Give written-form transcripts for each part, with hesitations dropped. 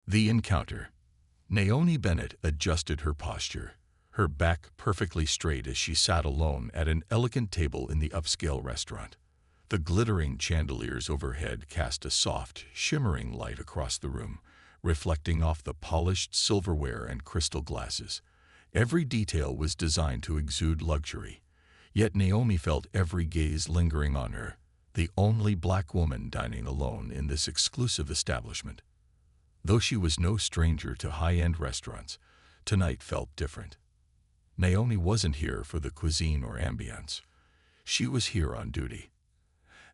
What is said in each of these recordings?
The encounter. Naomi Bennett adjusted her posture, her back perfectly straight as she sat alone at an elegant table in the upscale restaurant. The glittering chandeliers overhead cast a soft, shimmering light across the room, reflecting off the polished silverware and crystal glasses. Every detail was designed to exude luxury, yet Naomi felt every gaze lingering on her, the only black woman dining alone in this exclusive establishment. Though she was no stranger to high-end restaurants, tonight felt different. Naomi wasn't here for the cuisine or ambience. She was here on duty.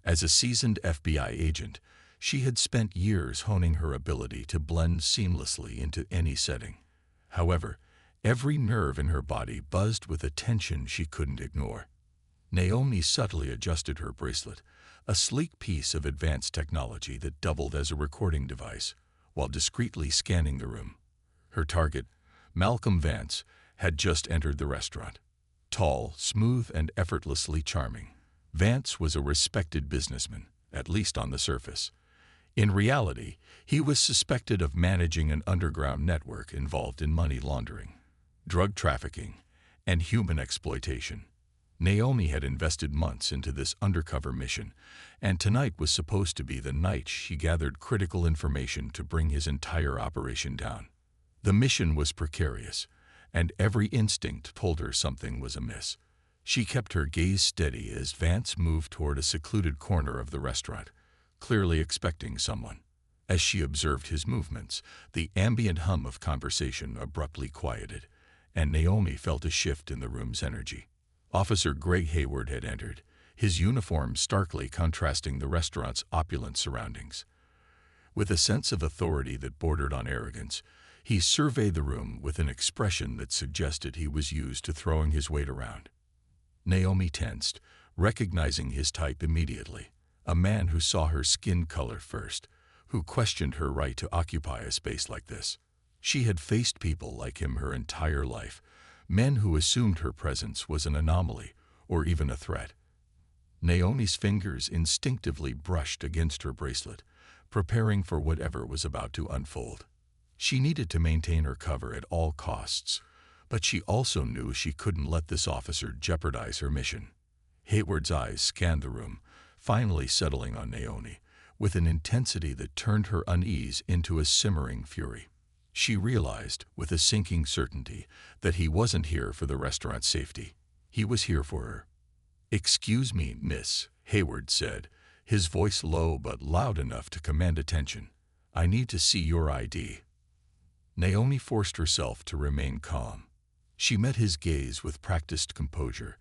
As a seasoned FBI agent, she had spent years honing her ability to blend seamlessly into any setting. However, every nerve in her body buzzed with a tension she couldn't ignore. Naomi subtly adjusted her bracelet, a sleek piece of advanced technology that doubled as a recording device, while discreetly scanning the room. Her target, Malcolm Vance, had just entered the restaurant. Tall, smooth, and effortlessly charming, Vance was a respected businessman, at least on the surface. In reality, he was suspected of managing an underground network involved in money laundering, drug trafficking, and human exploitation. Naomi had invested months into this undercover mission, and tonight was supposed to be the night she gathered critical information to bring his entire operation down. The mission was precarious, and every instinct told her something was amiss. She kept her gaze steady as Vance moved toward a secluded corner of the restaurant, clearly expecting someone. As she observed his movements, the ambient hum of conversation abruptly quieted, and Naomi felt a shift in the room's energy. Officer Greg Hayward had entered, his uniform starkly contrasting the restaurant's opulent surroundings. With a sense of authority that bordered on arrogance, he surveyed the room with an expression that suggested he was used to throwing his weight around. Naomi tensed, recognizing his type immediately, a man who saw her skin color first, who questioned her right to occupy a space like this. She had faced people like him her entire life, men who assumed her presence was an anomaly or even a threat. Naomi's fingers instinctively brushed against her bracelet, preparing for whatever was about to unfold. She needed to maintain her cover at all costs, but she also knew she couldn't let this officer jeopardize her mission. Hayward's eyes scanned the room, finally settling on Naomi, with an intensity that turned her unease into a simmering fury. She realized, with a sinking certainty, that he wasn't here for the restaurant's safety. He was here for her. "Excuse me, miss," Hayward said, his voice low but loud enough to command attention. "I need to see your ID." Naomi forced herself to remain calm. She met his gaze with practiced composure,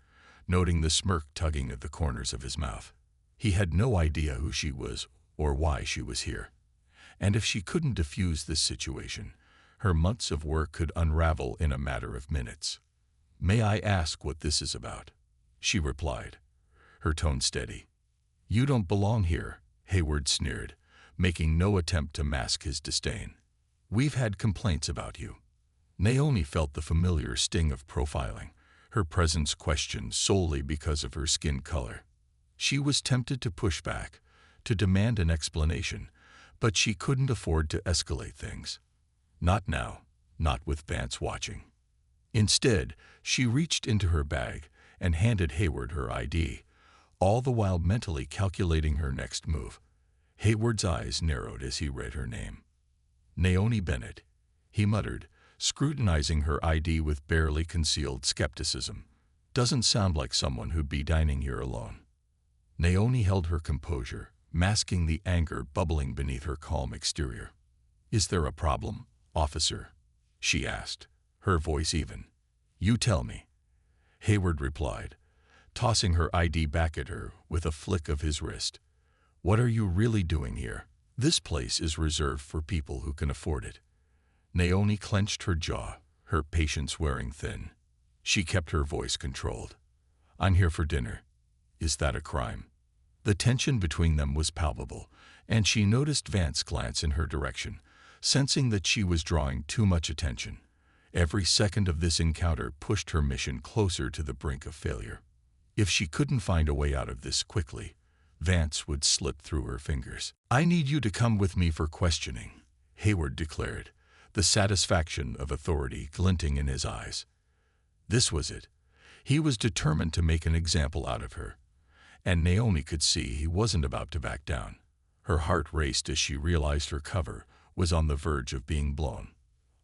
noting the smirk tugging at the corners of his mouth. He had no idea who she was or why she was here. And if she couldn't defuse this situation, her months of work could unravel in a matter of minutes. "May I ask what this is about?" she replied, her tone steady. "You don't belong here," Hayward sneered, making no attempt to mask his disdain. "We've had complaints about you." Naomi felt the familiar sting of profiling, her presence questioned solely because of her skin color. She was tempted to push back, to demand an explanation, but she couldn't afford to escalate things. Not now, not with Vance watching. Instead, she reached into her bag and handed Hayward her ID, all the while mentally calculating her next move. Hayward's eyes narrowed as he read her name. "Naomi Bennett," he muttered, scrutinizing her ID with barely concealed skepticism. "Doesn't sound like someone who'd be dining here alone." Naomi held her composure, masking the anger bubbling beneath her calm exterior. "Is there a problem, officer?" she asked, her voice even. "You tell me," Hayward replied, tossing her ID back at her with a flick of his wrist. "What are you really doing here? This place is reserved for people who can afford it." Naomi clenched her jaw, her patience wearing thin. She kept her voice controlled. "I'm here for dinner. Is that a crime?" The tension between them was palpable, and she noticed Vance glance in her direction, sensing that she was drawing too much attention. Every second of this encounter pushed her mission closer to the brink of failure. If she couldn't find a way out of this quickly, Vance would slip through her fingers. "I need you to come with me for questioning," Hayward declared, the satisfaction of authority glinting in his eyes. This was it. He was determined to make an example out of her. And Naomi could see he wasn't about to back down. Her heart raced as she realized her cover was on the verge of being blown.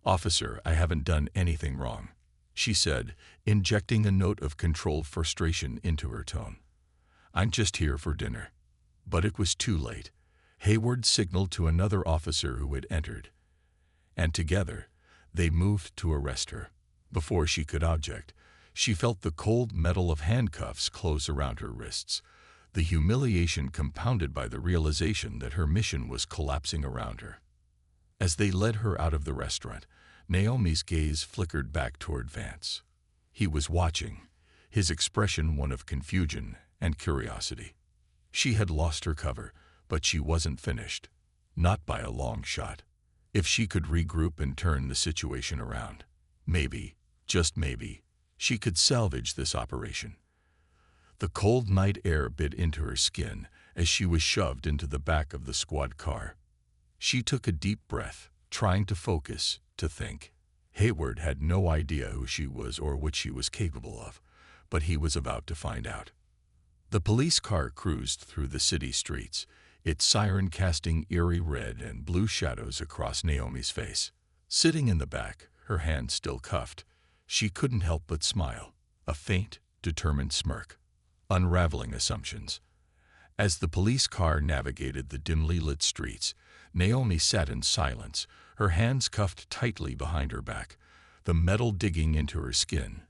"Officer, I haven't done anything wrong," she said, injecting a note of controlled frustration into her tone. "I'm just here for dinner." But it was too late. Hayward signaled to another officer who had entered, and together they moved to arrest her. Before she could object, she felt the cold metal of handcuffs close around her wrists, the humiliation compounded by the realization that her mission was collapsing around her. As they led her out of the restaurant, Naomi's gaze flickered back toward Vance. He was watching, his expression one of confusion and curiosity. She had lost her cover, but she wasn't finished. Not by a long shot. If she could regroup and turn the situation around, maybe, just maybe, she could salvage this operation. The cold night air bit into her skin as she was shoved into the back of the squad car. She took a deep breath, trying to focus, to think. Hayward had no idea who she was or what she was capable of, but he was about to find out. The police car cruised through the city streets, its siren casting eerie red and blue shadows across Naomi's face. Sitting in the back, her hands still cuffed, she couldn't help but smile, a faint, determined smirk. Unraveling assumptions. As the police car navigated the dimly lit streets, Naomi sat in silence, her hands cuffed tightly behind her back, the metal digging into her skin.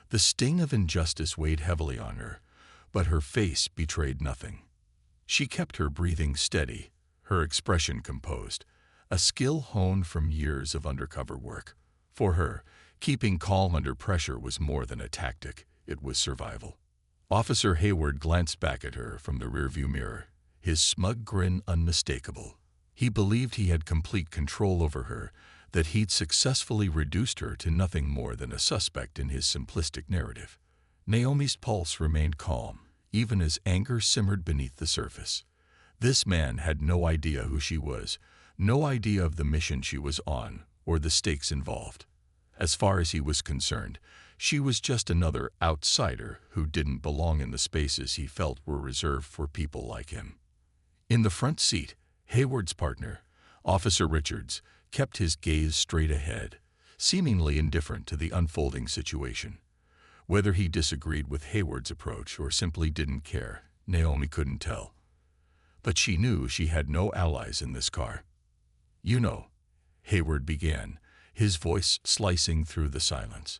The sting of injustice weighed heavily on her, but her face betrayed nothing. She kept her breathing steady, her expression composed, a skill honed from years of undercover work. For her, keeping calm under pressure was more than a tactic, it was survival. Officer Hayward glanced back at her from the rearview mirror, his smug grin unmistakable. He believed he had complete control over her, that he'd successfully reduced her to nothing more than a suspect in his simplistic narrative. Naomi's pulse remained calm, even as anger simmered beneath the surface. This man had no idea who she was, no idea of the mission she was on, or the stakes involved. As far as he was concerned, she was just another outsider who didn't belong in the spaces he felt were reserved for people like him. In the front seat, Hayward's partner, Officer Richards, kept his gaze straight ahead, seemingly indifferent to the unfolding situation. Whether he disagreed with Hayward's approach or simply didn't care, Naomi couldn't tell. But she knew she had no allies in this car. "You know," Hayward began, his voice slicing through the silence,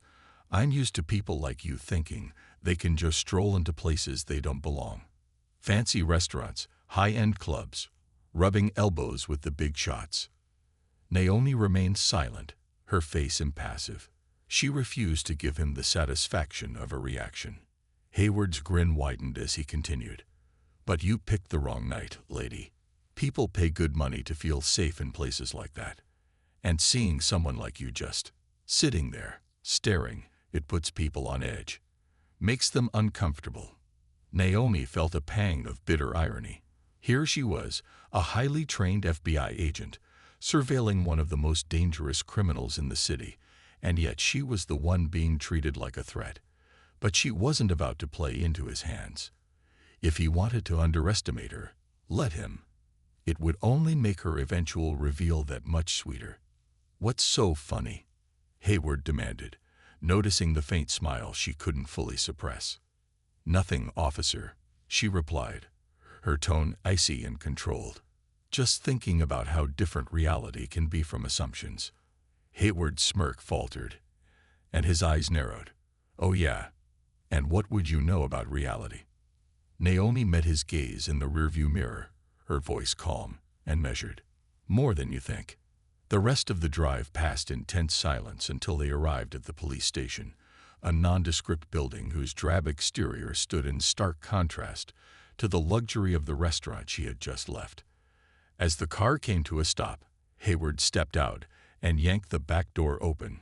"I'm used to people like you thinking they can just stroll into places they don't belong. Fancy restaurants, high-end clubs, rubbing elbows with the big shots." Naomi remained silent, her face impassive. She refused to give him the satisfaction of a reaction. Hayward's grin widened as he continued. "But you picked the wrong night, lady. People pay good money to feel safe in places like that. And seeing someone like you just sitting there, staring, it puts people on edge. Makes them uncomfortable." Naomi felt a pang of bitter irony. Here she was, a highly trained FBI agent, surveilling one of the most dangerous criminals in the city, and yet she was the one being treated like a threat. But she wasn't about to play into his hands. If he wanted to underestimate her, let him. It would only make her eventual reveal that much sweeter. "What's so funny?" Hayward demanded, noticing the faint smile she couldn't fully suppress. "Nothing, officer," she replied, her tone icy and controlled. "Just thinking about how different reality can be from assumptions." Hayward's smirk faltered, and his eyes narrowed. "Oh yeah, and what would you know about reality?" Naomi met his gaze in the rearview mirror, her voice calm and measured. "More than you think." The rest of the drive passed in tense silence until they arrived at the police station, a nondescript building whose drab exterior stood in stark contrast to the luxury of the restaurant she had just left. As the car came to a stop, Hayward stepped out and yanked the back door open,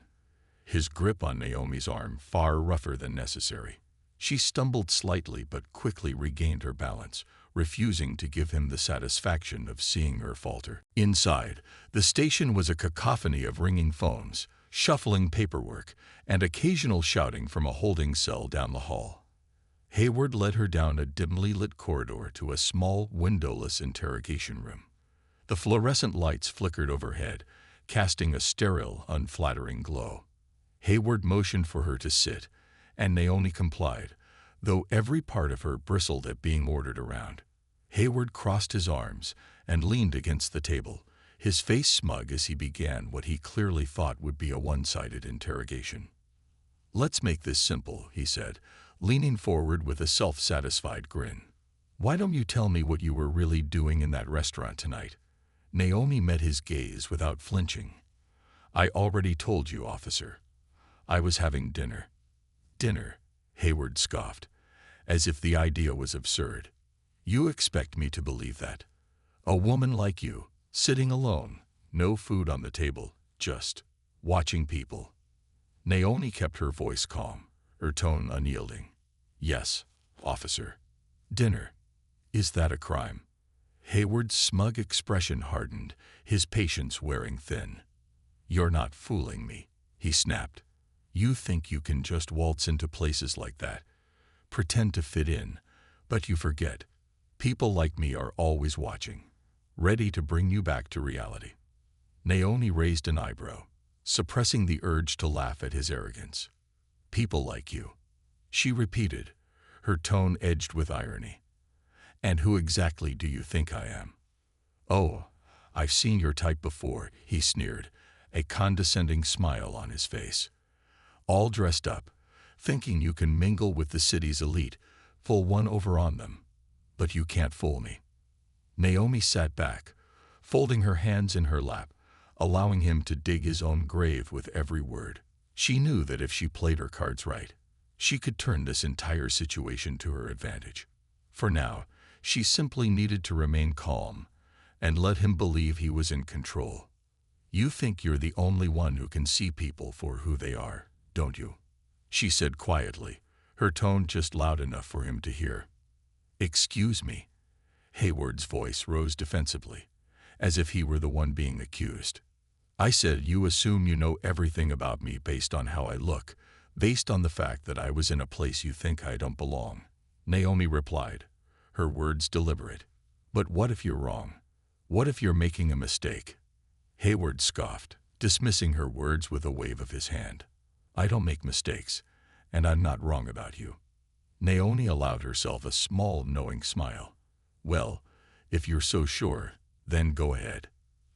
his grip on Naomi's arm far rougher than necessary. She stumbled slightly but quickly regained her balance, refusing to give him the satisfaction of seeing her falter. Inside, the station was a cacophony of ringing phones, shuffling paperwork, and occasional shouting from a holding cell down the hall. Hayward led her down a dimly lit corridor to a small, windowless interrogation room. The fluorescent lights flickered overhead, casting a sterile, unflattering glow. Hayward motioned for her to sit, and Naomi complied, though every part of her bristled at being ordered around. Hayward crossed his arms and leaned against the table, his face smug as he began what he clearly thought would be a one-sided interrogation. "Let's make this simple," he said, leaning forward with a self-satisfied grin. "Why don't you tell me what you were really doing in that restaurant tonight?" Naomi met his gaze without flinching. "I already told you, officer. I was having dinner." "Dinner?" Hayward scoffed, as if the idea was absurd. "You expect me to believe that? A woman like you, sitting alone, no food on the table, just watching people." Naomi kept her voice calm, her tone unyielding. "Yes, officer. Dinner. Is that a crime?" Hayward's smug expression hardened, his patience wearing thin. "You're not fooling me," he snapped. "You think you can just waltz into places like that, pretend to fit in, but you forget. People like me are always watching, ready to bring you back to reality." Naomi raised an eyebrow, suppressing the urge to laugh at his arrogance. "People like you," she repeated, her tone edged with irony. "And who exactly do you think I am?" "Oh, I've seen your type before," he sneered, a condescending smile on his face. "All dressed up, thinking you can mingle with the city's elite, pull one over on them. But you can't fool me." Naomi sat back, folding her hands in her lap, allowing him to dig his own grave with every word. She knew that if she played her cards right, she could turn this entire situation to her advantage. For now, she simply needed to remain calm and let him believe he was in control. "You think you're the only one who can see people for who they are, don't you?" she said quietly, her tone just loud enough for him to hear. "Excuse me." Hayward's voice rose defensively, as if he were the one being accused. "I said you assume you know everything about me based on how I look, based on the fact that I was in a place you think I don't belong," Naomi replied, her words deliberate. "But what if you're wrong? What if you're making a mistake?" Hayward scoffed, dismissing her words with a wave of his hand. "I don't make mistakes, and I'm not wrong about you." Naomi allowed herself a small, knowing smile. "Well, if you're so sure, then go ahead.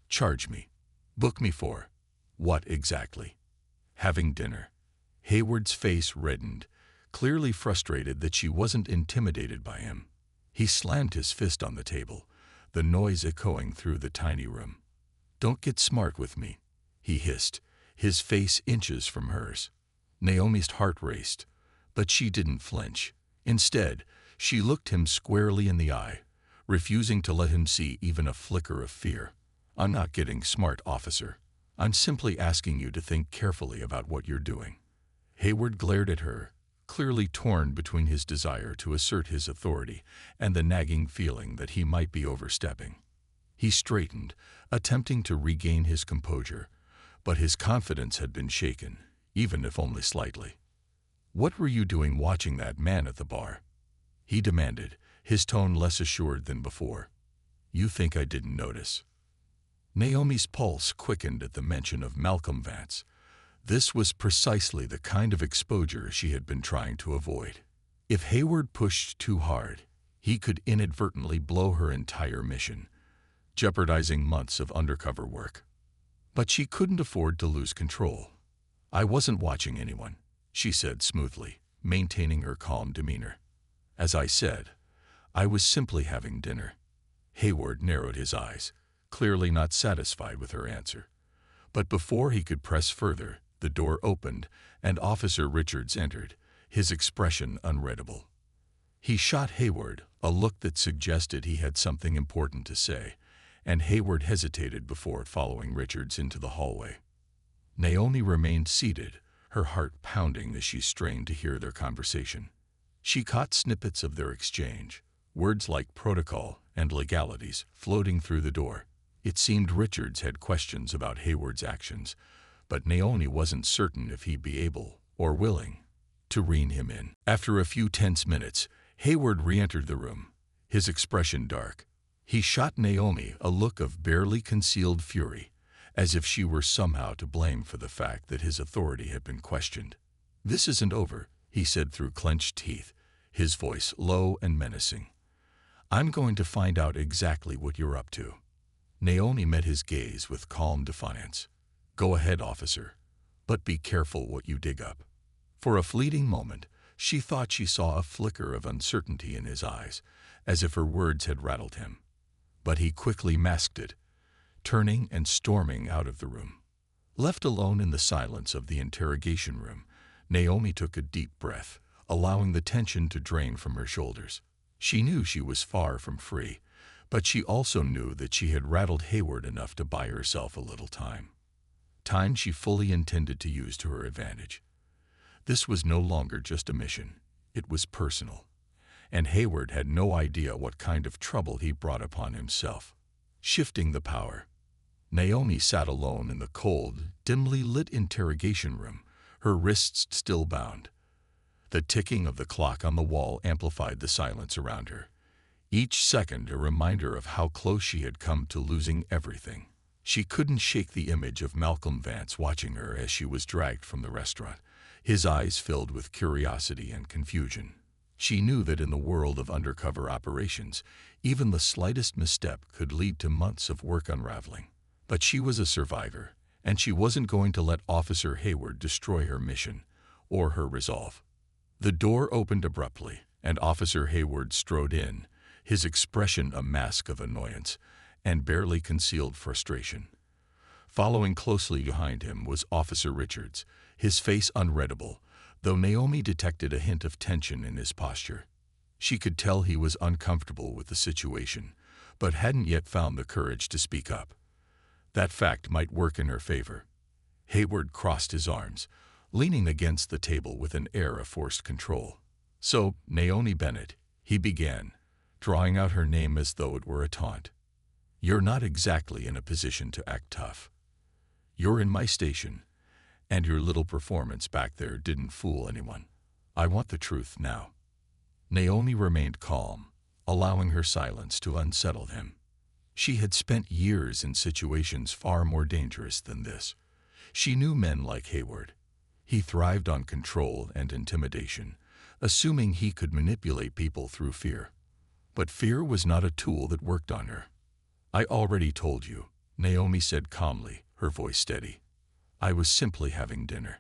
Charge me. Book me for what exactly?" "Having dinner." Hayward's face reddened, clearly frustrated that she wasn't intimidated by him. He slammed his fist on the table, the noise echoing through the tiny room. "Don't get smart with me," he hissed, his face inches from hers. Naomi's heart raced, but she didn't flinch. Instead, she looked him squarely in the eye, refusing to let him see even a flicker of fear. "I'm not getting smart, officer. I'm simply asking you to think carefully about what you're doing." Hayward glared at her, clearly torn between his desire to assert his authority and the nagging feeling that he might be overstepping. He straightened, attempting to regain his composure, but his confidence had been shaken, even if only slightly. "What were you doing watching that man at the bar?" he demanded, his tone less assured than before. "You think I didn't notice?" Naomi's pulse quickened at the mention of Malcolm Vance. This was precisely the kind of exposure she had been trying to avoid. If Hayward pushed too hard, he could inadvertently blow her entire mission, jeopardizing months of undercover work. But she couldn't afford to lose control. "I wasn't watching anyone," she said smoothly, maintaining her calm demeanor. "As I said, I was simply having dinner." Hayward narrowed his eyes, clearly not satisfied with her answer. But before he could press further, the door opened and Officer Richards entered, his expression unreadable. He shot Hayward a look that suggested he had something important to say, and Hayward hesitated before following Richards into the hallway. Naomi remained seated, her heart pounding as she strained to hear their conversation. She caught snippets of their exchange, words like protocol and legalities floating through the door. It seemed Richards had questions about Hayward's actions, but Naomi wasn't certain if he'd be able or willing to rein him in. After a few tense minutes, Hayward re-entered the room, his expression dark. He shot Naomi a look of barely concealed fury, as if she were somehow to blame for the fact that his authority had been questioned. "This isn't over," he said through clenched teeth, his voice low and menacing. "I'm going to find out exactly what you're up to." Naomi met his gaze with calm defiance. "Go ahead, officer, but be careful what you dig up." For a fleeting moment, she thought she saw a flicker of uncertainty in his eyes, as if her words had rattled him. But he quickly masked it, turning and storming out of the room. Left alone in the silence of the interrogation room, Naomi took a deep breath, allowing the tension to drain from her shoulders. She knew she was far from free, but she also knew that she had rattled Hayward enough to buy herself a little time. Time she fully intended to use to her advantage. This was no longer just a mission, it was personal, and Hayward had no idea what kind of trouble he brought upon himself. Shifting the power, Naomi sat alone in the cold, dimly lit interrogation room, her wrists still bound. The ticking of the clock on the wall amplified the silence around her, each second a reminder of how close she had come to losing everything. She couldn't shake the image of Malcolm Vance watching her as she was dragged from the restaurant, his eyes filled with curiosity and confusion. She knew that in the world of undercover operations, even the slightest misstep could lead to months of work unraveling. But she was a survivor, and she wasn't going to let Officer Hayward destroy her mission or her resolve. The door opened abruptly, and Officer Hayward strode in, his expression a mask of annoyance and barely concealed frustration. Following closely behind him was Officer Richards, his face unreadable, though Naomi detected a hint of tension in his posture. She could tell he was uncomfortable with the situation, but hadn't yet found the courage to speak up. That fact might work in her favor. Hayward crossed his arms, leaning against the table with an air of forced control. "So, Naomi Bennett," he began, drawing out her name as though it were a taunt. "You're not exactly in a position to act tough. You're in my station, and your little performance back there didn't fool anyone. I want the truth now." Naomi remained calm, allowing her silence to unsettle him. She had spent years in situations far more dangerous than this. She knew men like Hayward. He thrived on control and intimidation, assuming he could manipulate people through fear. But fear was not a tool that worked on her. "I already told you," Naomi said calmly, her voice steady. "I was simply having dinner."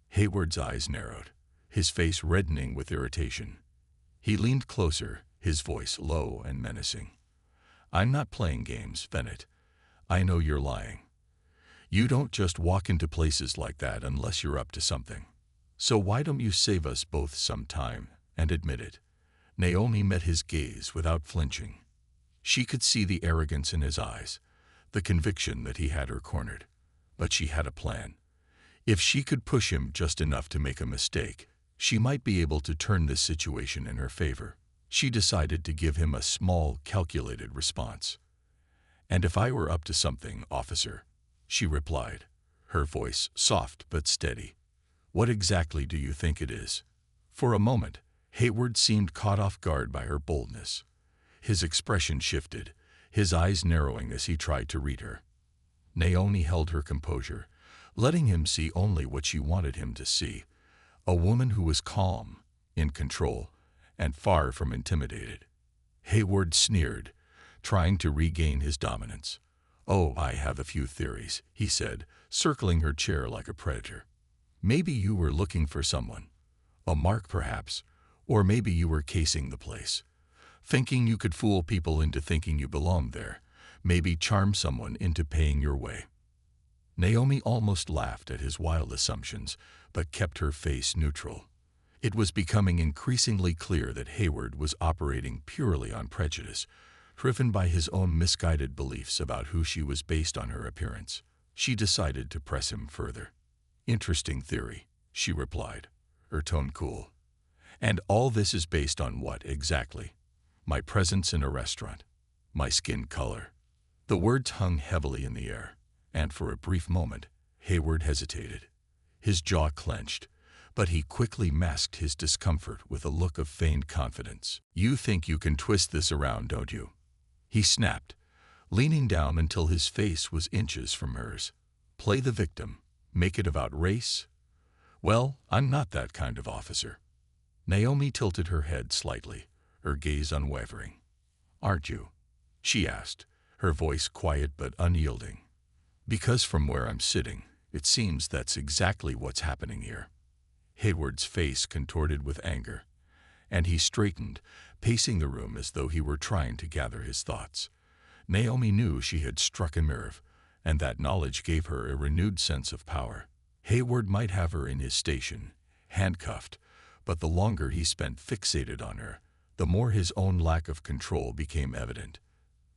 Hayward's eyes narrowed, his face reddening with irritation. He leaned closer, his voice low and menacing. "I'm not playing games, Bennett. I know you're lying. You don't just walk into places like that unless you're up to something. So why don't you save us both some time and admit it?" Naomi met his gaze without flinching. She could see the arrogance in his eyes, the conviction that he had her cornered. But she had a plan. If she could push him just enough to make a mistake, she might be able to turn this situation in her favor. She decided to give him a small, calculated response. "And if I were up to something, officer," she replied, her voice soft but steady. "What exactly do you think it is?" For a moment, Hayward seemed caught off guard by her boldness. His expression shifted, his eyes narrowing as he tried to read her. Naomi held her composure, letting him see only what she wanted him to see, a woman who was calm, in control, and far from intimidated. Hayward sneered, trying to regain his dominance. "Oh, I have a few theories," he said, circling her chair like a predator. "Maybe you were looking for someone, a mark perhaps, or maybe you were casing the place, thinking you could fool people into thinking you belonged there, maybe charm someone into paying your way." Naomi almost laughed at his wild assumptions, but kept her face neutral. It was becoming increasingly clear that Hayward was operating purely on prejudice, driven by his own misguided beliefs about who she was based on her appearance. She decided to press him further. "Interesting theory," she replied, her tone cool. "And all this is based on what, exactly?" my presence in a restaurant, my skin color. The words hung heavily in the air, and for a brief moment, Hayward hesitated. His jaw clenched, but he quickly masked his discomfort with a look of feigned confidence. "You think you can twist this around, don't you?" he snapped, leaning down until his face was inches from hers. "Play the victim, make it about race? Well, I'm not that kind of officer." Naomi tilted her head slightly, her gaze unwavering. "Aren't you?" she asked, her voice quiet but unyielding. "Because from where I'm sitting, it seems that's exactly what's happening here." Hayward's face contorted with anger, and he straightened, pacing the room as though he were trying to gather his thoughts. Naomi knew she had struck a nerve, and that knowledge gave her a renewed sense of power. Hayward might have her in his station, handcuffed, but the longer he spent fixated on her, the more his own lack of control became evident.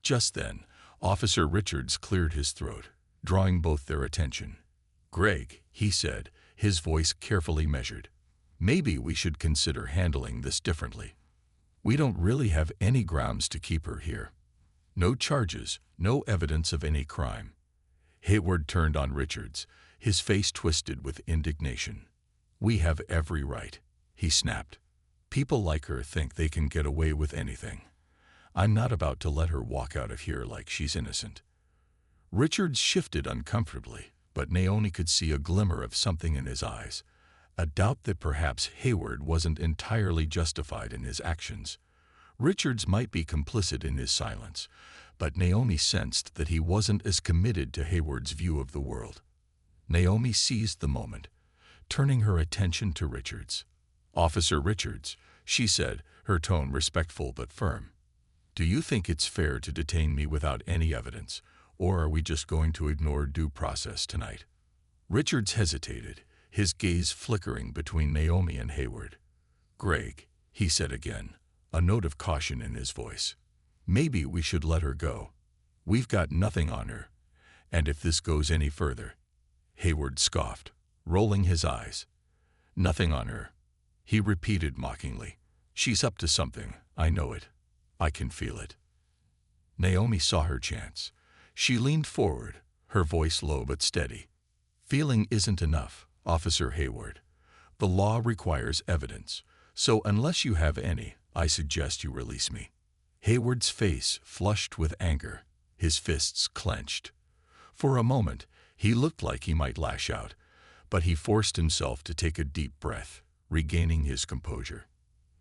Just then, Officer Richards cleared his throat, drawing both their attention. "Greg," he said, his voice carefully measured, "maybe we should consider handling this differently. We don't really have any grounds to keep her here. No charges, no evidence of any crime." Hayward turned on Richards, his face twisted with indignation. "We have every right," he snapped. "People like her think they can get away with anything. I'm not about to let her walk out of here like she's innocent." Richards shifted uncomfortably, but Naomi could see a glimmer of something in his eyes, a doubt that perhaps Hayward wasn't entirely justified in his actions. Richards might be complicit in his silence, but Naomi sensed that he wasn't as committed to Hayward's view of the world. Naomi seized the moment, turning her attention to Richards. "Officer Richards," she said, her tone respectful but firm, "do you think it's fair to detain me without any evidence, or are we just going to ignore due process tonight?" Richards hesitated, his gaze flickering between Naomi and Hayward. "Greg," he said again, a note of caution in his voice, "maybe we should let her go. We've got nothing on her, and if this goes any further—" Hayward scoffed, rolling his eyes. "Nothing on her," he repeated mockingly. "She's up to something, I know it. I can feel it." Naomi saw her chance. She leaned forward, her voice low but steady. "Feeling isn't enough, Officer Hayward. The law requires evidence, so unless you have any, I suggest you release me." Hayward's face flushed with anger, his fists clenched. For a moment, he looked like he might lash out, but he forced himself to take a deep breath, regaining his composure.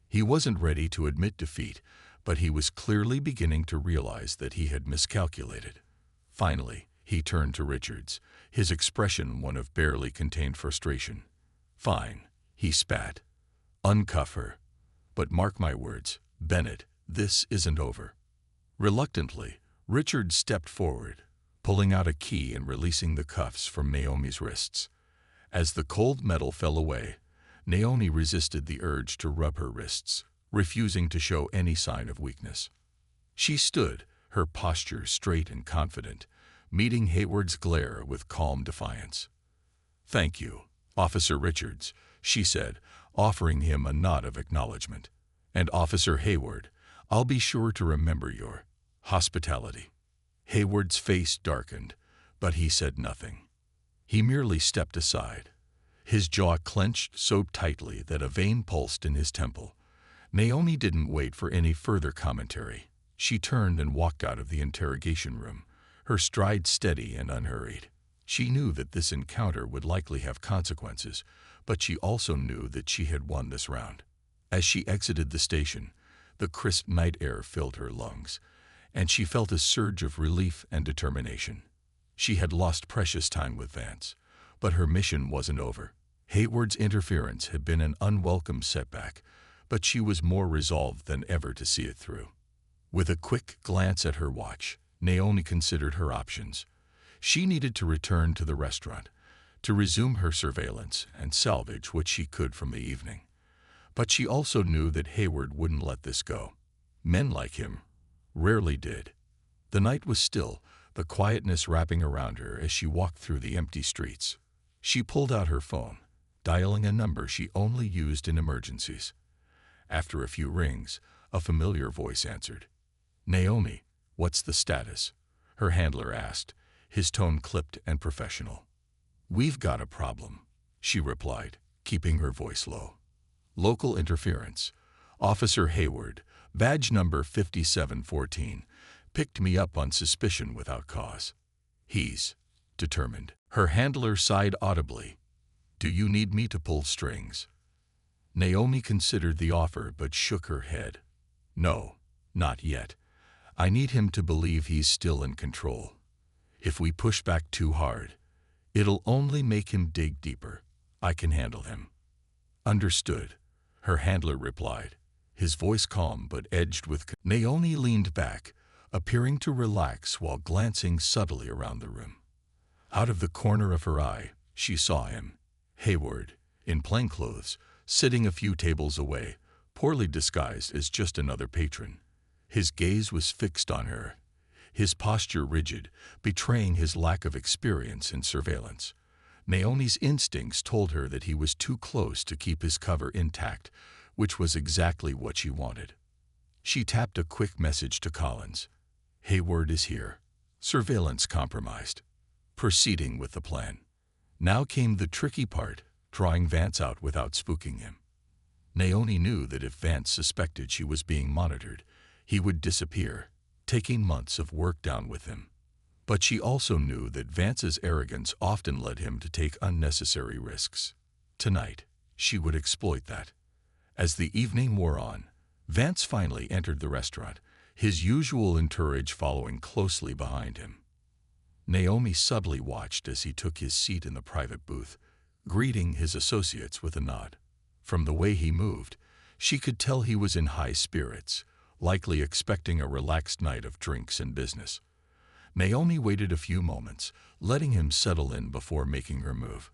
He wasn't ready to admit defeat, but he was clearly beginning to realize that he had miscalculated. Finally, he turned to Richards, his expression one of barely contained frustration. "Fine," he spat. "Uncuff her. But mark my words, Bennett, this isn't over." Reluctantly, Richards stepped forward, pulling out a key and releasing the cuffs from Naomi's wrists. As the cold metal fell away, Naomi resisted the urge to rub her wrists, refusing to show any sign of weakness. She stood, her posture straight and confident, meeting Hayward's glare with calm defiance. "Thank you, Officer Richards," she said, offering him a nod of acknowledgement. "And Officer Hayward, I'll be sure to remember your hospitality." Hayward's face darkened, but he said nothing. He merely stepped aside, his jaw clenched so tightly that a vein pulsed in his temple. Naomi didn't wait for any further commentary. She turned and walked out of the interrogation room, her stride steady and unhurried. She knew that this encounter would likely have consequences, but she also knew that she had won this round. As she exited the station, the crisp night air filled her lungs, and she felt a surge of relief and determination. She had lost precious time with Vance, but her mission wasn't over. Hayward's interference had been an unwelcome setback, but she was more resolved than ever to see it through. With a quick glance at her watch, Naomi considered her options. She needed to return to the restaurant, to resume her surveillance and salvage what she could from the evening. But she also knew that Hayward wouldn't let this go. Men like him rarely did. The night was still, the quietness wrapping around her as she walked through the empty streets. She pulled out her phone, dialing a number she only used in emergencies. After a few rings, a familiar voice answered. Naomi, what's the status? Her handler asked, his tone clipped and professional. We've got a problem, she replied, keeping her voice low. Local interference. Officer Hayward, badge number 5714, picked me up on suspicion without cause. He's determined. Her handler sighed audibly. Do you need me to pull strings? Naomi considered the offer but shook her head. No, not yet. I need him to believe he's still in control. If we push back too hard, it'll only make him dig deeper. I can handle him. Understood, her handler replied, his voice calm but edged with Naomi leaned back, appearing to relax while glancing subtly around the room. Out of the corner of her eye, she saw him, Hayward, in plainclothes, sitting a few tables away, poorly disguised as just another patron. His gaze was fixed on her, his posture rigid, betraying his lack of experience in surveillance. Naomi's instincts told her that he was too close to keep his cover intact, which was exactly what she wanted. She tapped a quick message to Collins. Hayward is here. Surveillance compromised. Proceeding with the plan. Now came the tricky part, drawing Vance out without spooking him. Naomi knew that if Vance suspected she was being monitored, he would disappear, taking months of work down with him. But she also knew that Vance's arrogance often led him to take unnecessary risks. Tonight, she would exploit that. As the evening wore on, Vance finally entered the restaurant, his usual entourage following closely behind him. Naomi subtly watched as he took his seat in the private booth, greeting his associates with a nod. From the way he moved, she could tell he was in high spirits, likely expecting a relaxed night of drinks and business. Naomi waited a few moments, letting him settle in before making her move.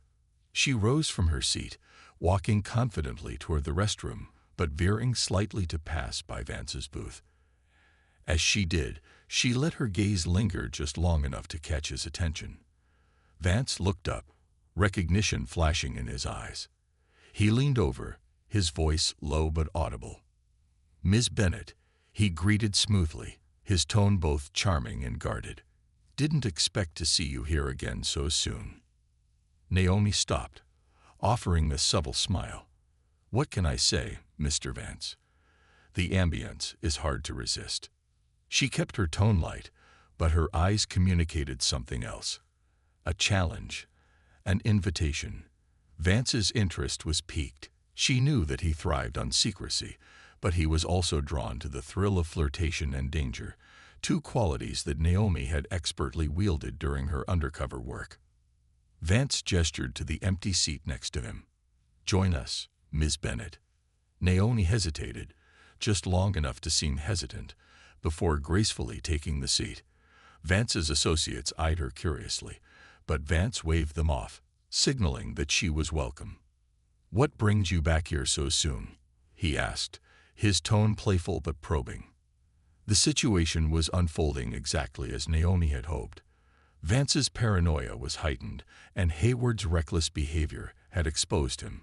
She rose from her seat, walking confidently toward the restroom, but veering slightly to pass by Vance's booth. As she did, she let her gaze linger just long enough to catch his attention. Vance looked up, recognition flashing in his eyes. He leaned over, his voice low but audible. Ms. Bennett, he greeted smoothly, his tone both charming and guarded. Didn't expect to see you here again so soon. Naomi stopped, offering a subtle smile. What can I say, Mr. Vance? The ambience is hard to resist. She kept her tone light, but her eyes communicated something else. A challenge, an invitation. Vance's interest was piqued. She knew that he thrived on secrecy, but he was also drawn to the thrill of flirtation and danger, two qualities that Naomi had expertly wielded during her undercover work. Vance gestured to the empty seat next to him. Join us, Ms. Bennett. Naomi hesitated, just long enough to seem hesitant, before gracefully taking the seat. Vance's associates eyed her curiously, but Vance waved them off, signaling that she was welcome. What brings you back here so soon? He asked, his tone playful but probing. The situation was unfolding exactly as Naomi had hoped. Vance's paranoia was heightened, and Hayward's reckless behavior had exposed him.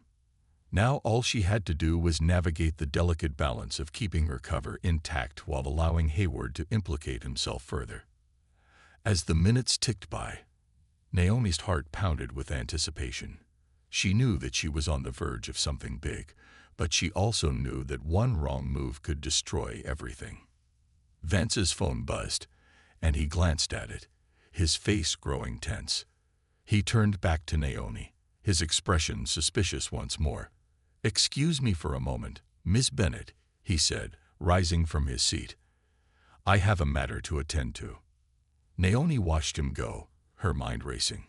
Now all she had to do was navigate the delicate balance of keeping her cover intact while allowing Hayward to implicate himself further. As the minutes ticked by, Naomi's heart pounded with anticipation. She knew that she was on the verge of something big, but she also knew that one wrong move could destroy everything. Vance's phone buzzed, and he glanced at it, his face growing tense. He turned back to Naomi, his expression suspicious once more. Excuse me for a moment, Miss Bennett, he said, rising from his seat. I have a matter to attend to. Naomi watched him go, her mind racing.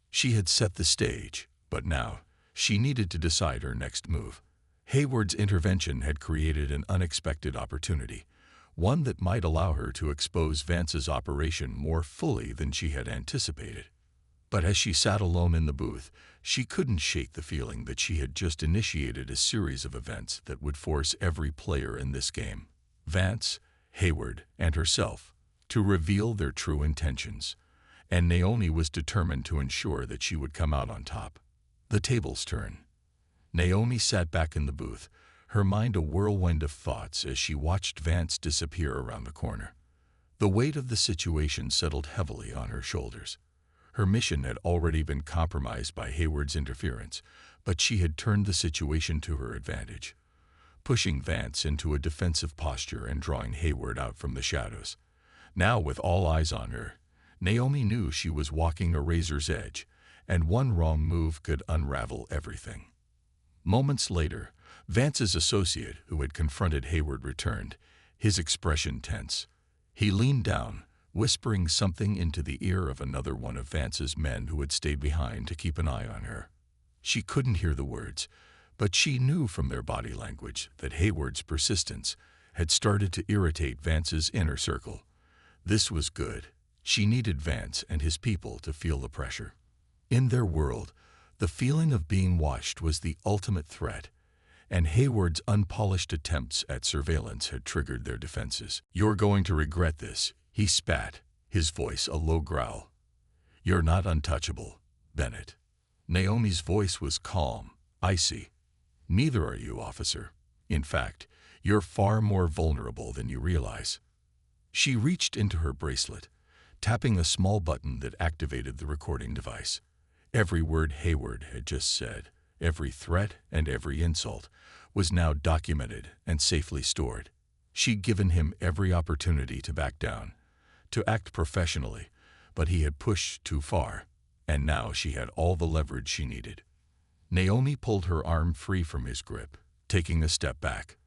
She had set the stage, but now she needed to decide her next move. Hayward's intervention had created an unexpected opportunity, one that might allow her to expose Vance's operation more fully than she had anticipated. But as she sat alone in the booth, she couldn't shake the feeling that she had just initiated a series of events that would force every player in this game, Vance, Hayward, and herself, to reveal their true intentions, and Naomi was determined to ensure that she would come out on top. The tables turned. Naomi sat back in the booth, her mind a whirlwind of thoughts as she watched Vance disappear around the corner. The weight of the situation settled heavily on her shoulders. Her mission had already been compromised by Hayward's interference, but she had turned the situation to her advantage, pushing Vance into a defensive posture and drawing Hayward out from the shadows. Now, with all eyes on her, Naomi knew she was walking a razor's edge, and one wrong move could unravel everything. Moments later, Vance's associate, who had confronted Hayward, returned, his expression tense. He leaned down, whispering something into the ear of another one of Vance's men who had stayed behind to keep an eye on her. She couldn't hear the words, but she knew from their body language that Hayward's persistence had started to irritate Vance's inner circle. This was good. She needed Vance and his people to feel the pressure. In their world, the feeling of being watched was the ultimate threat, and Hayward's unpolished attempts at surveillance had triggered their defenses. "You're going to regret this," he spat, his voice a low growl. "You're not untouchable, Bennett." Naomi's voice was calm, icy. "Neither are you, officer. In fact, you're far more vulnerable than you realize." She reached into her bracelet, tapping a small button that activated the recording device. Every word Hayward had just said, every threat and every insult, was now documented and safely stored. She'd given him every opportunity to back down, to act professionally, but he had pushed too far, and now she had all the leverage she needed. Naomi pulled her arm free from his grip, taking a step back.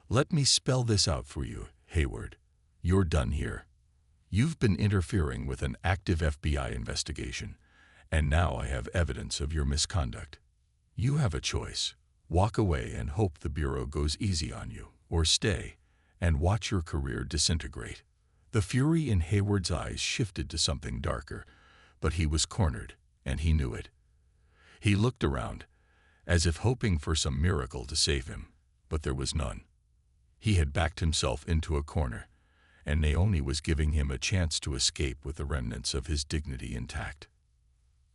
"Let me spell this out for you, Hayward. You're done here. You've been interfering with an active FBI investigation, and now I have evidence of your misconduct. You have a choice. Walk away and hope the Bureau goes easy on you, or stay and watch your career disintegrate." The fury in Hayward's eyes shifted to something darker, but he was cornered, and he knew it. He looked around, as if hoping for some miracle to save him, but there was none. He had backed himself into a corner, and Naomi was giving him a chance to escape with the remnants of his dignity intact.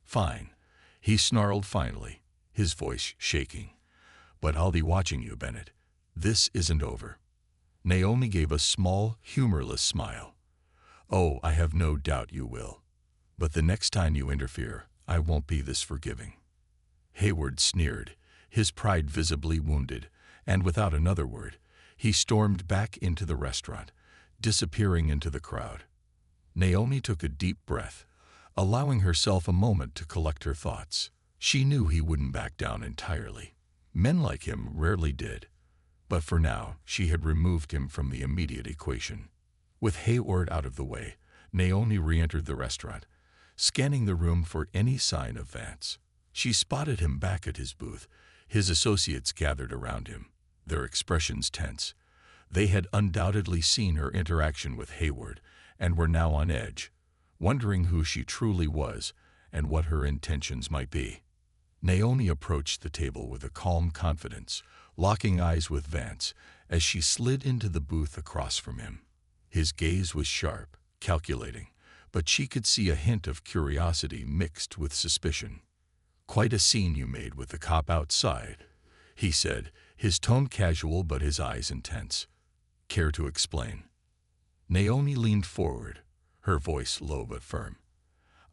"Fine," he snarled finally, his voice shaking. "But I'll be watching you, Bennett. This isn't over." Naomi gave a small, humorless smile. "Oh, I have no doubt you will. But the next time you interfere, I won't be this forgiving." Hayward sneered, his pride visibly wounded, and without another word, he stormed back into the restaurant, disappearing into the crowd. Naomi took a deep breath, allowing herself a moment to collect her thoughts. She knew he wouldn't back down entirely. Men like him rarely did. But for now, she had removed him from the immediate equation. With Hayward out of the way, Naomi re-entered the restaurant, scanning the room for any sign of Vance. She spotted him back at his booth, his associates gathered around him, their expressions tense. They had undoubtedly seen her interaction with Hayward and were now on edge, wondering who she truly was and what her intentions might be. Naomi approached the table with a calm confidence, locking eyes with Vance as she slid into the booth across from him. His gaze was sharp, calculating, but she could see a hint of curiosity mixed with suspicion. "Quite a scene you made with the cop outside," he said, his tone casual but his eyes intense. "Care to explain?" Naomi leaned forward, her voice low but firm.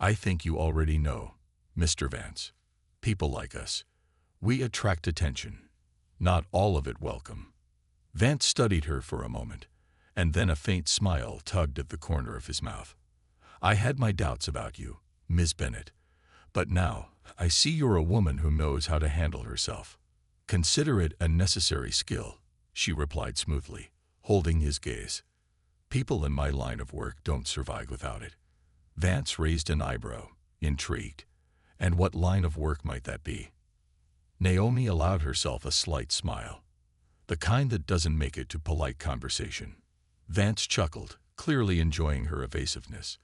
"I think you already know, Mr. Vance. People like us, we attract attention. Not all of it welcome." Vance studied her for a moment, and then a faint smile tugged at the corner of his mouth. "I had my doubts about you, Ms. Bennett, but now I see you're a woman who knows how to handle herself." "Consider it a necessary skill," she replied smoothly, holding his gaze. "People in my line of work don't survive without it." Vance raised an eyebrow, intrigued. "And what line of work might that be?" Naomi allowed herself a slight smile, the kind that doesn't make it to polite conversation. Vance chuckled, clearly enjoying her evasiveness.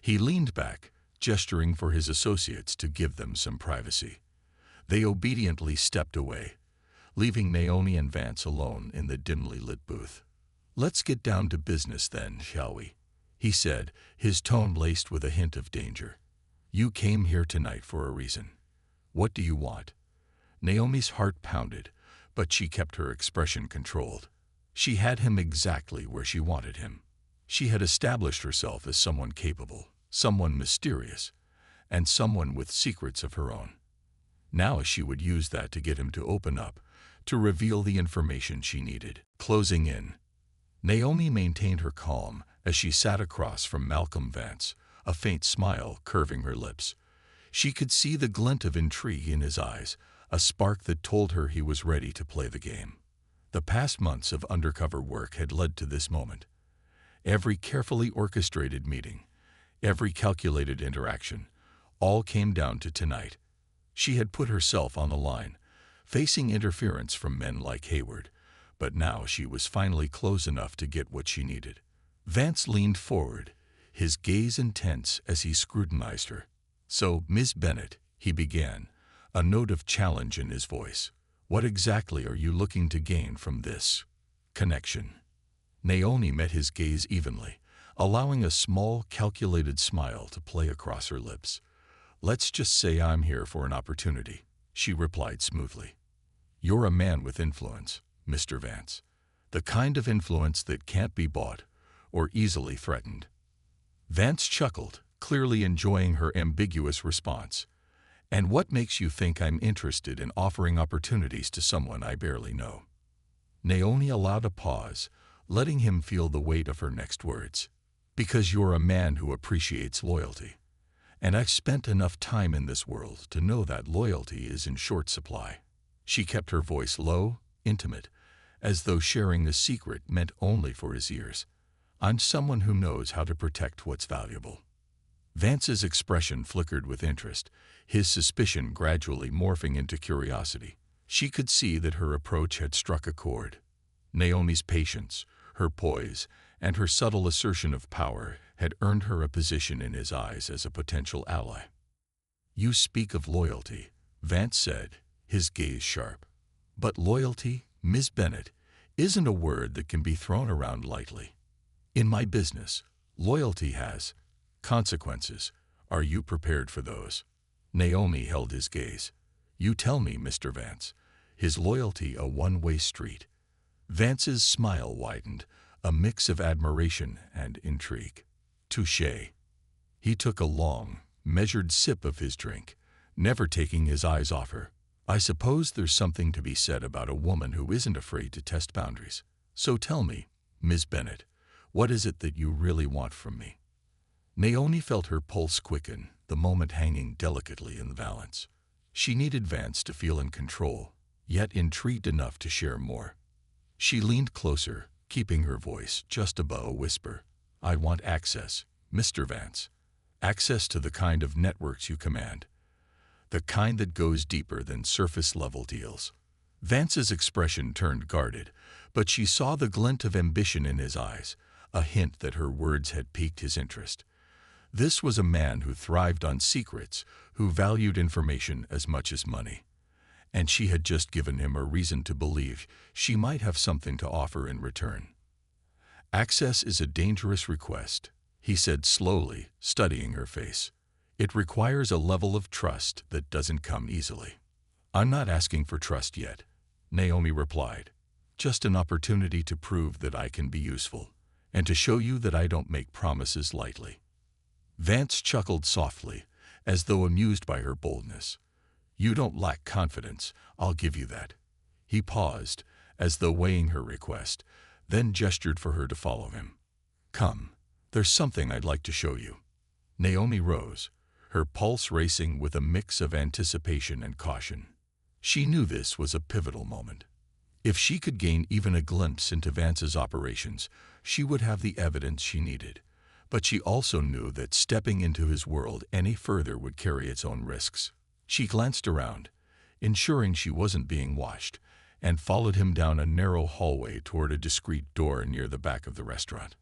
He leaned back, gesturing for his associates to give them some privacy. They obediently stepped away, leaving Naomi and Vance alone in the dimly lit booth. "Let's get down to business then, shall we?" he said, his tone laced with a hint of danger. "You came here tonight for a reason. What do you want?" Naomi's heart pounded, but she kept her expression controlled. She had him exactly where she wanted him. She had established herself as someone capable, someone mysterious, and someone with secrets of her own. Now she would use that to get him to open up, to reveal the information she needed. Closing in, Naomi maintained her calm as she sat across from Malcolm Vance, a faint smile curving her lips. She could see the glint of intrigue in his eyes, a spark that told her he was ready to play the game. The past months of undercover work had led to this moment. Every carefully orchestrated meeting, every calculated interaction, all came down to tonight. She had put herself on the line, facing interference from men like Hayward, but now she was finally close enough to get what she needed. Vance leaned forward, his gaze intense as he scrutinized her. "So, Miss Bennett," he began, a note of challenge in his voice, "what exactly are you looking to gain from this connection?" Naomi met his gaze evenly, allowing a small, calculated smile to play across her lips. "Let's just say I'm here for an opportunity," she replied smoothly. "You're a man with influence, Mr. Vance, the kind of influence that can't be bought or easily threatened." Vance chuckled, clearly enjoying her ambiguous response. "And what makes you think I'm interested in offering opportunities to someone I barely know?" Naomi allowed a pause, letting him feel the weight of her next words. "Because you're a man who appreciates loyalty. And I've spent enough time in this world to know that loyalty is in short supply." She kept her voice low, intimate, as though sharing a secret meant only for his ears. "I'm someone who knows how to protect what's valuable." Vance's expression flickered with interest, his suspicion gradually morphing into curiosity. She could see that her approach had struck a chord. Naomi's patience, her poise, and her subtle assertion of power had earned her a position in his eyes as a potential ally. "You speak of loyalty," Vance said, his gaze sharp. "But loyalty, Miss Bennett, isn't a word that can be thrown around lightly. In my business, loyalty has consequences. Are you prepared for those?" Naomi held his gaze. "You tell me, Mr. Vance. Is loyalty a one-way street?" Vance's smile widened, a mix of admiration and intrigue. "Touché." He took a long, measured sip of his drink, never taking his eyes off her. "I suppose there's something to be said about a woman who isn't afraid to test boundaries. So tell me, Miss Bennett, what is it that you really want from me?" Naomi felt her pulse quicken, the moment hanging delicately in the balance. She needed Vance to feel in control, yet intrigued enough to share more. She leaned closer, keeping her voice just above a whisper. "I want access, Mr. Vance. Access to the kind of networks you command. The kind that goes deeper than surface-level deals." Vance's expression turned guarded, but she saw the glint of ambition in his eyes, a hint that her words had piqued his interest. This was a man who thrived on secrets, who valued information as much as money. And she had just given him a reason to believe she might have something to offer in return. "Access is a dangerous request," he said slowly, studying her face. "It requires a level of trust that doesn't come easily." "I'm not asking for trust yet," Naomi replied. "Just an opportunity to prove that I can be useful, and to show you that I don't make promises lightly." Vance chuckled softly, as though amused by her boldness. "You don't lack confidence, I'll give you that." He paused, as though weighing her request, then gestured for her to follow him. "Come, there's something I'd like to show you." Naomi rose, her pulse racing with a mix of anticipation and caution. She knew this was a pivotal moment. If she could gain even a glimpse into Vance's operations, she would have the evidence she needed. But she also knew that stepping into his world any further would carry its own risks. She glanced around, ensuring she wasn't being watched, and followed him down a narrow hallway toward a discreet door near the back of the restaurant.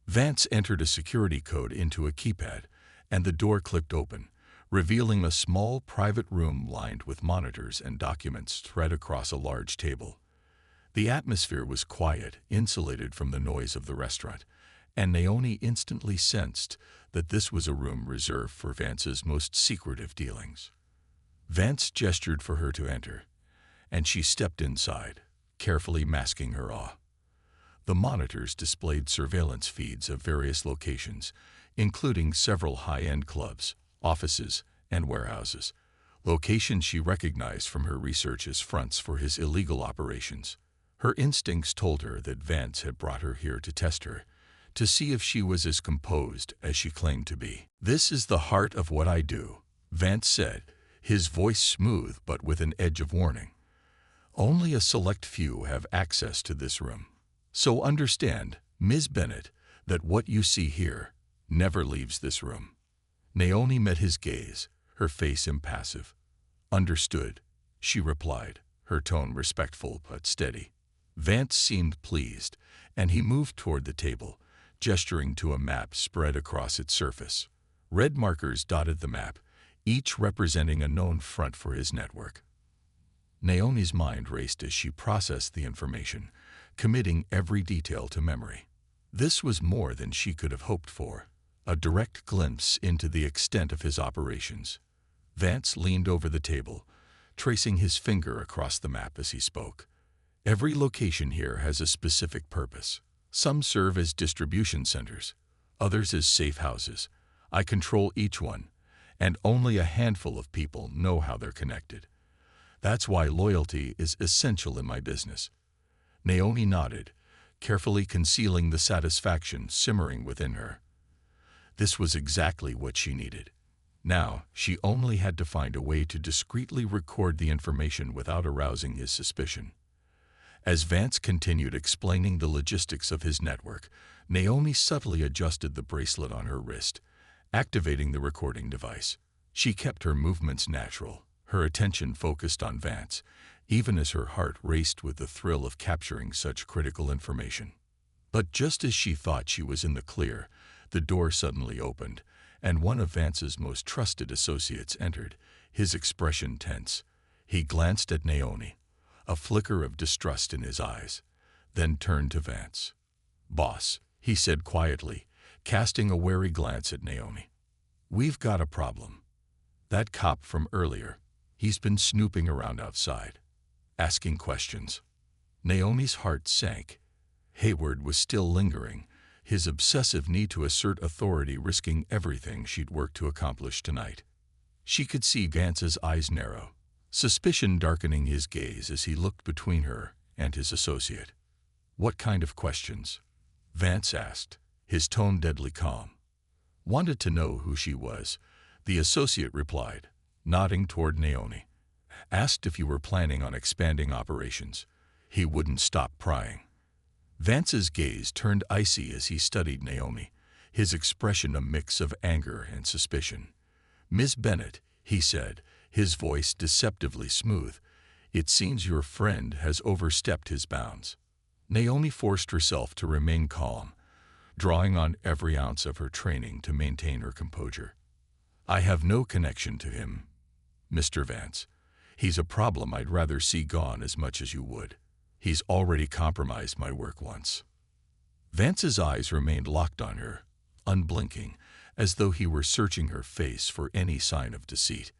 Vance entered a security code into a keypad, and the door clicked open, revealing a small private room lined with monitors and documents spread across a large table. The atmosphere was quiet, insulated from the noise of the restaurant, and Naomi instantly sensed that this was a room reserved for Vance's most secretive dealings. Vance gestured for her to enter, and she stepped inside, carefully masking her awe. The monitors displayed surveillance feeds of various locations, including several high-end clubs, offices, and warehouses, locations she recognized from her research as fronts for his illegal operations. Her instincts told her that Vance had brought her here to test her, to see if she was as composed as she claimed to be. "This is the heart of what I do," Vance said, his voice smooth but with an edge of warning. "Only a select few have access to this room. So understand, Ms. Bennett, that what you see here never leaves this room." Naomi met his gaze, her face impassive. "Understood," she replied, her tone respectful but steady. Vance seemed pleased, and he moved toward the table, gesturing to a map spread across its surface. Red markers dotted the map, each representing a known front for his network. Naomi's mind raced as she processed the information, committing every detail to memory. This was more than she could have hoped for, a direct glimpse into the extent of his operations. Vance leaned over the table, tracing his finger across the map as he spoke. "Every location here has a specific purpose. Some serve as distribution centers, others as safe houses. I control each one, and only a handful of people know how they're connected. That's why loyalty is essential in my business." Naomi nodded, carefully concealing the satisfaction simmering within her. This was exactly what she needed. Now, she only had to find a way to discreetly record the information without arousing his suspicion. As Vance continued explaining the logistics of his network, Naomi subtly adjusted the bracelet on her wrist, activating the recording device. She kept her movements natural, her attention focused on Vance, even as her heart raced with the thrill of capturing such critical information. But just as she thought she was in the clear, the door suddenly opened, and one of Vance's most trusted associates entered, his expression tense. He glanced at Naomi, a flicker of distrust in his eyes, then turned to Vance. "Boss," he said quietly, casting a wary glance at Naomi. "We've got a problem. That cop from earlier, he's been snooping around outside, asking questions." Naomi's heart sank. Hayward was still lingering, his obsessive need to assert authority risking everything she'd worked to accomplish tonight. She could see Vance's eyes narrow, suspicion darkening his gaze as he looked between her and his associate. "What kind of questions?" Vance asked, his tone deadly calm. "Wanted to know who she was," the associate replied, nodding toward Naomi. "Asked if you were planning on expanding operations." He wouldn't stop prying. Vance's gaze turned icy as he studied Naomi, his expression a mix of anger and suspicion. "Miss Bennett," he said, his voice deceptively smooth, "it seems your friend has overstepped his bounds." Naomi forced herself to remain calm, drawing on every ounce of her training to maintain her composure. "I have no connection to him, Mr. Vance. He's a problem I'd rather see gone as much as you would. He's already compromised my work once." Vance's eyes remained locked on her, unblinking, as though he were searching her face for any sign of deceit.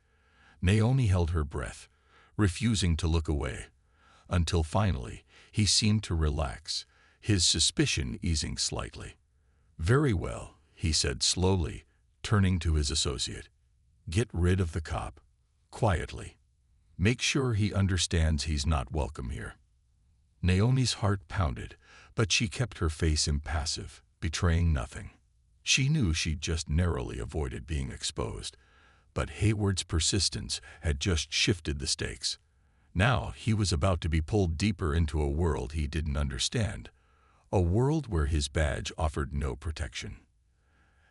Naomi held her breath, refusing to look away, until finally he seemed to relax, his suspicion easing slightly. "Very well," he said slowly, turning to his associate. "Get rid of the cop, quietly. Make sure he understands he's not welcome here." Naomi's heart pounded, but she kept her face impassive, betraying nothing. She knew she'd just narrowly avoided being exposed, but Hayward's persistence had just shifted the stakes. Now he was about to be pulled deeper into a world he didn't understand, a world where his badge offered no protection.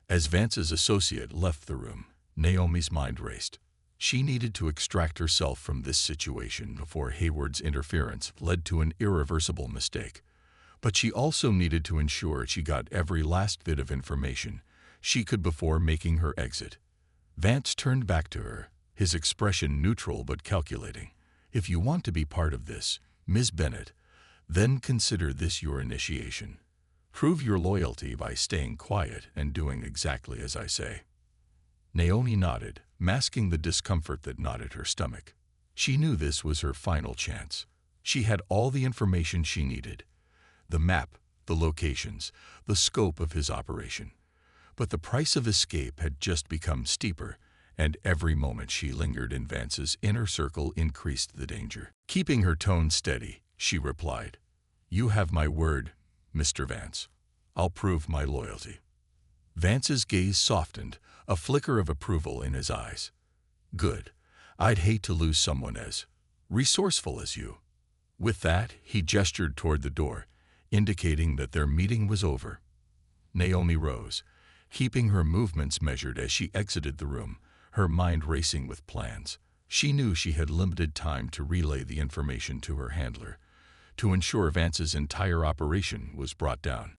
As Vance's associate left the room, Naomi's mind raced. She needed to extract herself from this situation before Hayward's interference led to an irreversible mistake. But she also needed to ensure she got every last bit of information she could before making her exit. Vance turned back to her, his expression neutral but calculating. "If you want to be part of this, Ms. Bennett, then consider this your initiation. Prove your loyalty by staying quiet and doing exactly as I say." Naomi nodded, masking the discomfort that knotted her stomach. She knew this was her final chance. She had all the information she needed: the map, the locations, the scope of his operation. But the price of escape had just become steeper, and every moment she lingered in Vance's inner circle increased the danger. Keeping her tone steady, she replied, "You have my word, Mr. Vance. I'll prove my loyalty." Vance's gaze softened, a flicker of approval in his eyes. "Good. I'd hate to lose someone as resourceful as you." With that, he gestured toward the door, indicating that their meeting was over. Naomi rose, keeping her movements measured as she exited the room, her mind racing with plans. She knew she had limited time to relay the information to her handler, to ensure Vance's entire operation was brought down.